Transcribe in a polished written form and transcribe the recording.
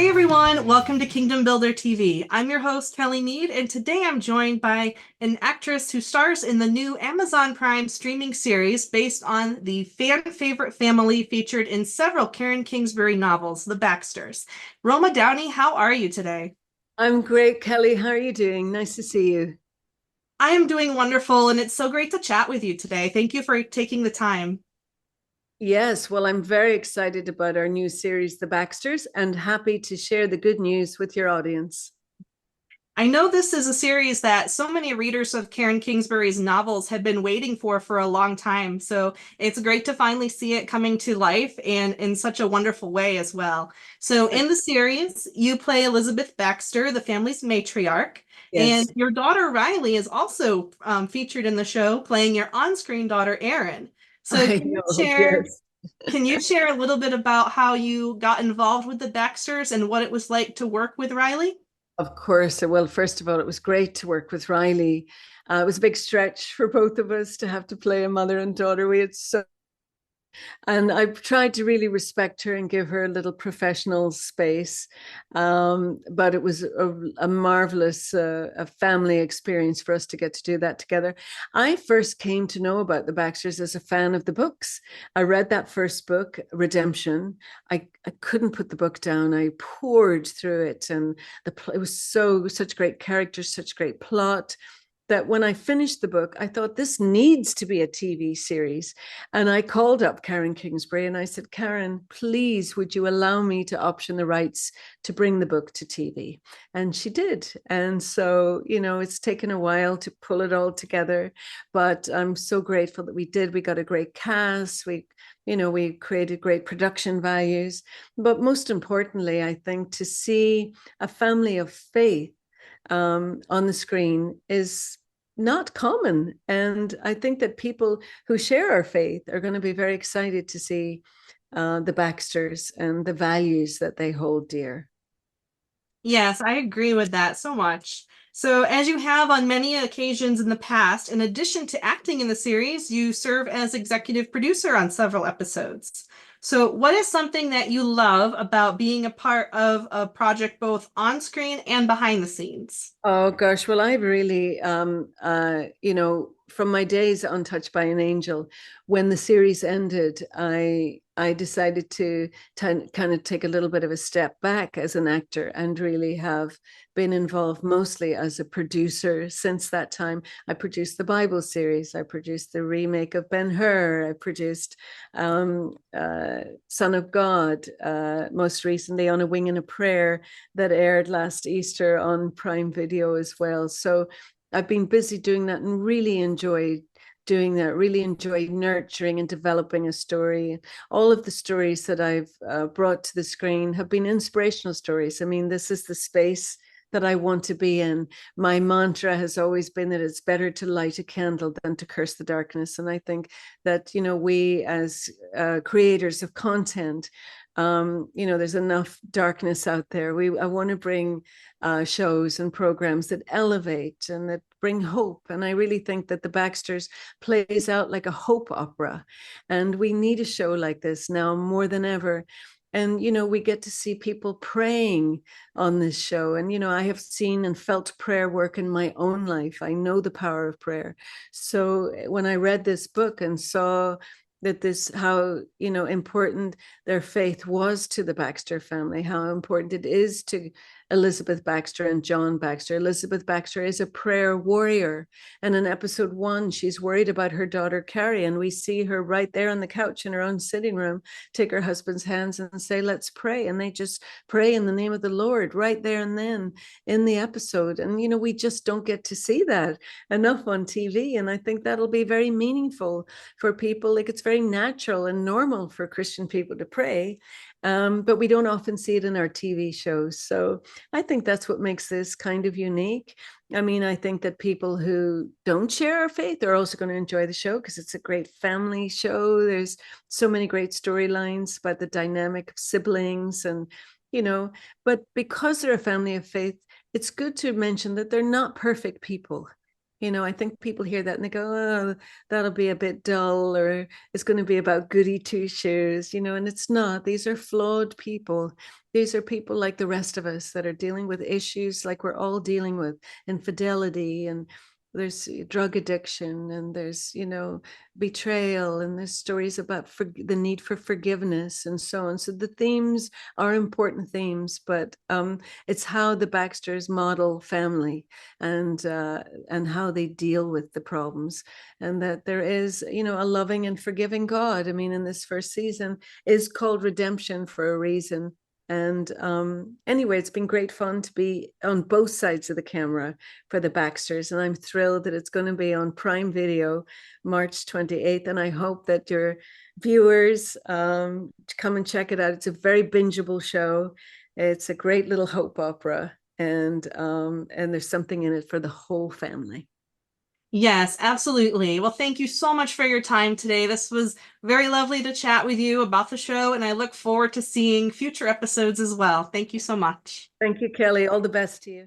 Hey everyone, welcome to Kingdom Builder TV. I'm your host, Kelly Mead, and today I'm joined by an actress who stars in the new Amazon Prime streaming series based on the fan favorite family featured in several Karen Kingsbury novels, The Baxters. Roma Downey, how are you today? I'm great, Kelly. How are you doing? Nice to see you. I am doing wonderful, and it's so great to chat with you today. Thank you for taking the time. Yes, well, I'm very excited about our new series, The Baxters, and happy to share the good news with your audience. I know this is a series that so many readers of Karen Kingsbury's novels have been waiting for a long time. So it's great to finally see it coming to life and in such a wonderful way as well. So in the series, you play Elizabeth Baxter, the family's matriarch, and Yes, your daughter Riley is also featured in the show, playing your on-screen daughter Erin. So I know. Yes. can you share a little bit about how you got involved with the Baxters and what it was like to work with Riley? Of course. Well, first of all, it was great to work with Riley. It was a big stretch for both of us to have to play a mother and daughter. We had so And I've tried to really respect her and give her a little professional space. But it was a marvelous a family experience for us to get to do that together. I first came to know about the Baxters as a fan of the books. I read that first book, Redemption. I couldn't put the book down. I poured through it, and it was such great characters, such great plot, that when I finished the book, I thought this needs to be a TV series. And I called up Karen Kingsbury and I said, Karen, please, would you allow me to option the rights to bring the book to TV? And she did. And so, it's taken a while to pull it all together, but I'm so grateful that we did. We got a great cast. We created great production values. But most importantly, I think to see a family of faith on the screen is not common. And I think that people who share our faith are going to be very excited to see the Baxters and the values that they hold dear. Yes, I agree with that so much. So, as you have on many occasions in the past, in addition to acting in the series, you serve as executive producer on several episodes. So, what is something that you love about being a part of a project both on screen and behind the scenes? Oh gosh, well, I've really, from my days on Touched by an Angel, when the series ended, I decided to kind of take a little bit of a step back as an actor and really have been involved mostly as a producer since that time. I produced the Bible series, I produced the remake of Ben-Hur, I produced Son of God, most recently on A Wing and a Prayer that aired last Easter on Prime Video as well. So I've been busy doing that and really enjoyed doing that, really enjoyed nurturing and developing a story. All of the stories that I've brought to the screen have been inspirational stories. I mean, this is the space that I want to be in. My mantra has always been that it's better to light a candle than to curse the darkness. And I think that, we as creators of content, there's enough darkness out there. I want to bring shows and programs that elevate and that bring hope. And I really think that the Baxters plays out like a hope opera. And we need a show like this now more than ever. And, we get to see people praying on this show. And, I have seen and felt prayer work in my own life. I know the power of prayer. So when I read this book and saw that how important their faith was to the Baxter family, how important it is to Elizabeth Baxter and John Baxter. Elizabeth Baxter is a prayer warrior, and in episode 1 she's worried about her daughter Carrie, and we see her right there on the couch in her own sitting room take her husband's hands and say, let's pray. And they just pray in the name of the Lord right there and then in the episode. And we just don't get to see that enough on TV, and I think that'll be very meaningful for people. Like, it's very natural and normal for Christian people to pray, but we don't often see it in our TV shows. So I think that's what makes this kind of unique. I mean, I think that people who don't share our faith are also going to enjoy the show because it's a great family show. There's so many great storylines about the dynamic of siblings but because they're a family of faith, it's good to mention that they're not perfect people. You know, I think people hear that and they go, oh, that'll be a bit dull, or it's going to be about goody two shoes, you know, and it's not. These are flawed people. These are people like the rest of us that are dealing with issues like we're all dealing with, infidelity, and there's drug addiction, and there's, you know, betrayal, and there's stories about the need for forgiveness and so on. So the themes are important themes, but it's how the Baxters model family, and how they deal with the problems, and that there is, you know, a loving and forgiving God. I mean, in this first season is called Redemption for a reason. And anyway, it's been great fun to be on both sides of the camera for the Baxters, and I'm thrilled that it's going to be on Prime Video March 28th, and I hope that your viewers come and check it out. It's a very bingeable show. It's a great little hope opera, and there's something in it for the whole family. Yes, absolutely. Well, thank you so much for your time today. This was very lovely to chat with you about the show, and I look forward to seeing future episodes as well. Thank you so much. Thank you, Kelly. All the best to you.